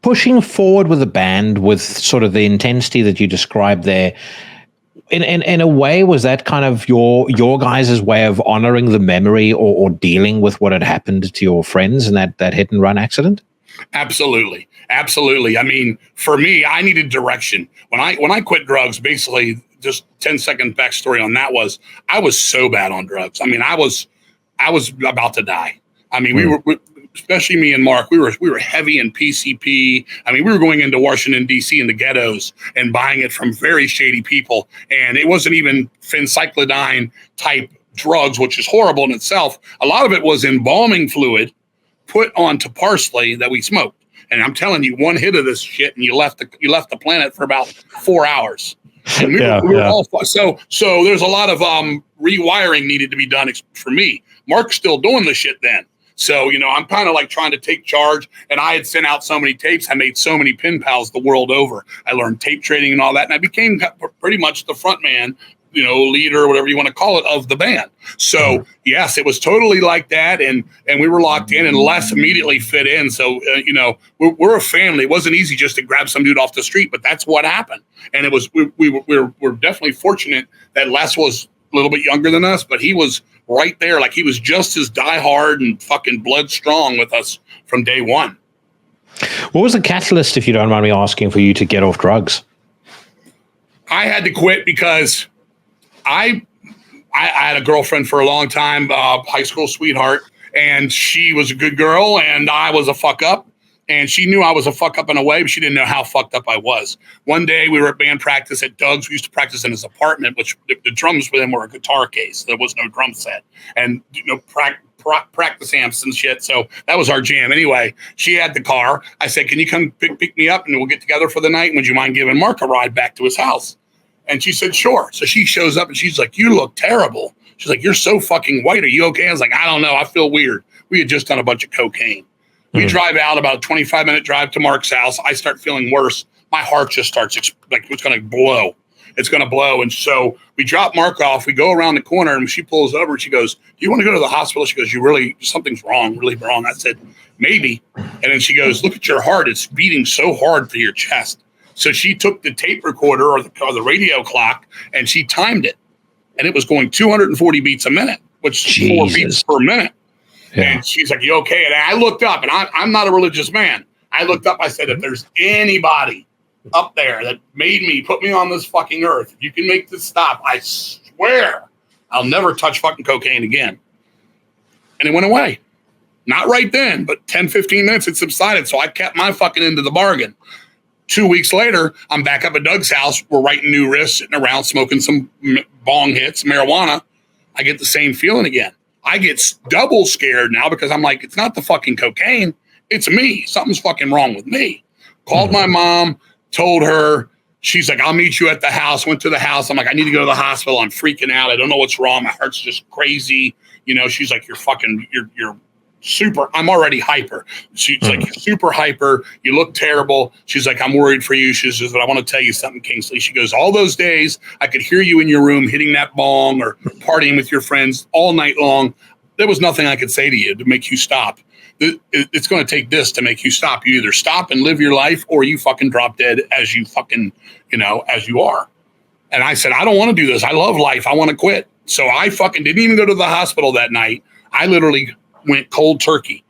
pushing forward with the band with sort of the intensity that you described there, in a way, was that kind of your guys' way of honoring the memory or dealing with what had happened to your friends in that hit and run accident? Absolutely. Absolutely. I mean, for me, I needed direction. When I quit drugs, basically just 10-second backstory on that was I was so bad on drugs. I mean, I was about to die. I mean, we especially me and Mark, we were heavy in PCP. I mean, we were going into Washington, D.C. in the ghettos and buying it from very shady people. And it wasn't even phencyclidine type drugs, which is horrible in itself. A lot of it was embalming fluid put onto parsley that we smoked. And I'm telling you, one hit of this shit and you left the planet for about 4 hours. And we were all, so there's a lot of rewiring needed to be done for me. Mark's still doing the shit then. So, I'm kind of like trying to take charge, and I had sent out so many tapes. I made so many pen pals the world over. I learned tape trading and all that, and I became pretty much the front man, leader, whatever you want to call it, of the band. So, yes, it was totally like that, and we were locked in, and Les immediately fit in. So, we're a family. It wasn't easy just to grab some dude off the street, but that's what happened. And it was we're definitely fortunate that Les was a little bit younger than us, but he was right there. Like, he was just as diehard and fucking blood strong with us from day one. What was the catalyst, if you don't mind me asking, for you to get off drugs? I had to quit because I had a girlfriend for a long time, high school sweetheart, and she was a good girl, and I was a fuck up. And she knew I was a fuck up in a way, but she didn't know how fucked up I was. One day we were at band practice at Doug's. We used to practice in his apartment, which the drums for them were a guitar case. There was no drum set and practice amps and shit. So that was our jam. Anyway, she had the car. I said, "Can you come pick me up and we'll get together for the night? Would you mind giving Mark a ride back to his house?" And she said, "Sure." So she shows up and she's like, "You look terrible." She's like, "You're so fucking white. Are you okay?" I was like, "I don't know. I feel weird." We had just done a bunch of cocaine. We drive out, about a 25-minute drive to Mark's house. I start feeling worse. My heart just starts like it's going to blow. It's going to blow. And so we drop Mark off. We go around the corner and she pulls over and she goes, "Do you want to go to the hospital?" She goes, "Something's wrong, really wrong." I said, "Maybe." And then she goes, "Look at your heart. It's beating so hard for your chest." So she took the tape recorder or the radio clock and she timed it. And it was going 240 beats a minute, which is 4 beats per minute. Yeah. And she's like, "You okay?" And I looked up, and I'm not a religious man. I looked up. I said, "If there's anybody up there that put me on this fucking earth, if you can make this stop, I swear I'll never touch fucking cocaine again." And it went away. Not right then, but 10, 15 minutes, it subsided. So I kept my fucking end of the bargain. 2 weeks later, I'm back up at Doug's house. We're writing new riffs, sitting around smoking some bong hits, marijuana. I get the same feeling again. I get double scared now because I'm like, it's not the fucking cocaine. It's me. Something's fucking wrong with me. Called my mom, told her. She's like, "I'll meet you at the house." Went to the house. I'm like, "I need to go to the hospital. I'm freaking out. I don't know what's wrong. My heart's just crazy." She's like, you're super. I'm already hyper. She's like, "You're super hyper. You look terrible." She's like, "I'm worried for you." She says, "But I want to tell you something, Kingsley." She goes, "All those days I could hear you in your room hitting that bong or partying with your friends all night long. There was nothing I could say to you to make you stop. It's going to take this to make you stop. You either stop and live your life or you fucking drop dead as you fucking, as you are." And I said, "I don't want to do this. I love life. I want to quit." So I fucking didn't even go to the hospital that night. I literally went cold turkey.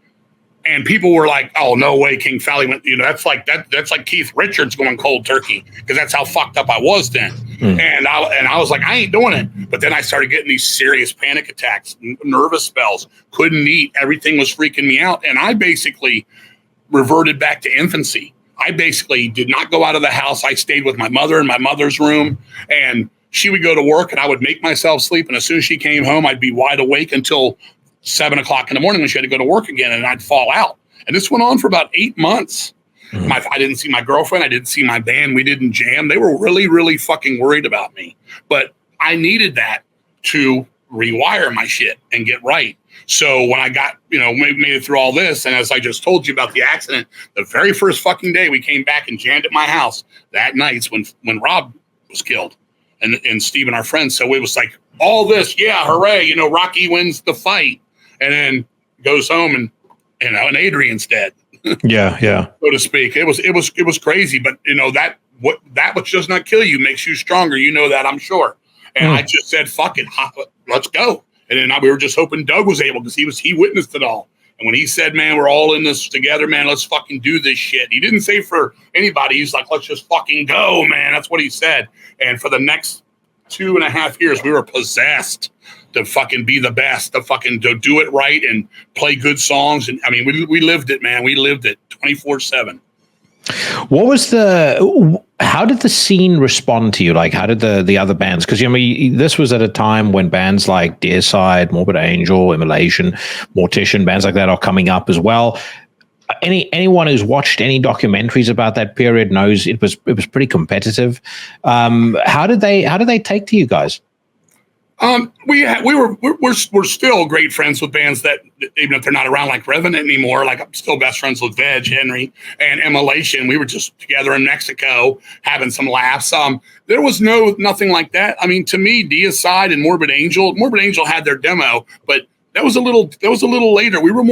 And people were like, "Oh, no way, King Fowley went," that's like Keith Richards going cold turkey, because that's how fucked up I was then. And I was like, "I ain't doing it." But then I started getting these serious panic attacks, nervous spells, couldn't eat. Everything was freaking me out. And I basically reverted back to infancy. I basically did not go out of the house. I stayed with my mother in my mother's room, and she would go to work and I would make myself sleep. And as soon as she came home, I'd be wide awake until 7 o'clock in the morning when she had to go to work again, and I'd fall out. And this went on for about 8 months. I didn't see my girlfriend. I didn't see my band. We didn't jam. They were really, really fucking worried about me. But I needed that to rewire my shit and get right. So when I got, made it through all this, and as I just told you about the accident, the very first fucking day we came back and jammed at my house, that night's when Rob was killed and Steve and our friends. So it was like all this, yeah, hooray, Rocky wins the fight. And then goes home and Adrian's dead. Yeah. So to speak. It was crazy, but that which does not kill you makes you stronger. You know that, I'm sure. And I just said, "Fuck it, let's go." And then we were just hoping Doug was able, because he witnessed it all. And when he said, "Man, we're all in this together, man. Let's fucking do this shit." He didn't say for anybody. He's like, "Let's just fucking go, man." That's what he said. And for the next 2.5 years, we were possessed to fucking be the best, to do it right and play good songs. And I mean, we lived it, man. We lived it 24/7. What was how did the scene respond to you? Like, how did the other bands? Because this was at a time when bands like Deicide, Morbid Angel, Immolation, Mortician, bands like that are coming up as well. Anyone who's watched any documentaries about that period knows it was pretty competitive. How did they take to you guys? We're still great friends with bands that, even if they're not around, like Revenant anymore. Like, I'm still best friends with Veg, Henry, and Immolation. We were just together in Mexico having some laughs. There was nothing like that. I mean, to me, Deicide and Morbid Angel had their demo, but that was a little later. We were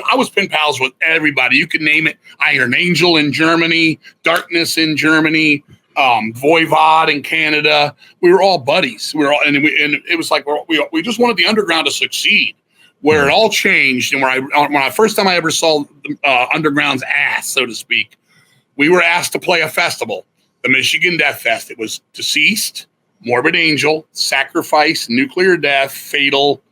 I was pen pals with everybody. You could name it. Iron Angel in Germany, Darkness in Germany, Voivod in Canada. We were all buddies. We were all, and it was like we just wanted the underground to succeed. Where it all changed, and when I first time I ever saw underground's ass, so to speak, we were asked to play a festival, the Michigan Death Fest. It was Deceased, Morbid Angel, Sacrifice, Nuclear Death, Fatal,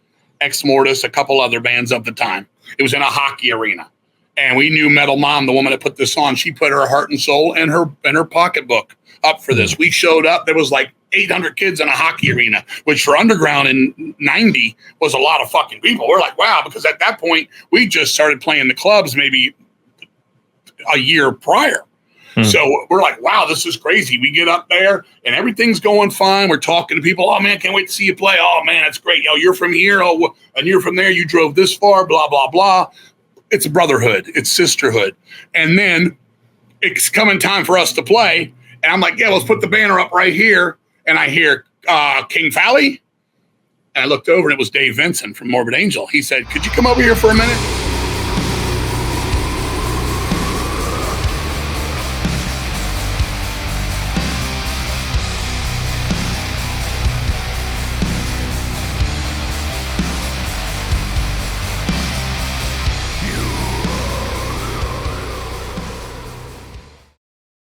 Ex Mortis, a couple other bands of the time. It was in a hockey arena. And we knew Metal Mom, the woman that put this on. She put her heart and soul and her pocketbook up for this. We showed up. There was like 800 kids in a hockey arena, which for underground in 90 was a lot of fucking people. We're like, wow, because at that point, we just started playing the clubs maybe a year prior. So we're like, wow, this is crazy. We get up there and everything's going fine. We're talking to people. Oh, man, can't wait to see you play. Oh, man, that's great. Oh, you're from here. Oh, and you're from there. You drove this far, blah, blah, blah. It's a brotherhood. It's sisterhood. And then it's coming time for us to play. And I'm like, yeah, let's put the banner up right here. And I hear King Fowley. And I looked over and it was Dave Vinson from Morbid Angel. He said, could you come over here for a minute?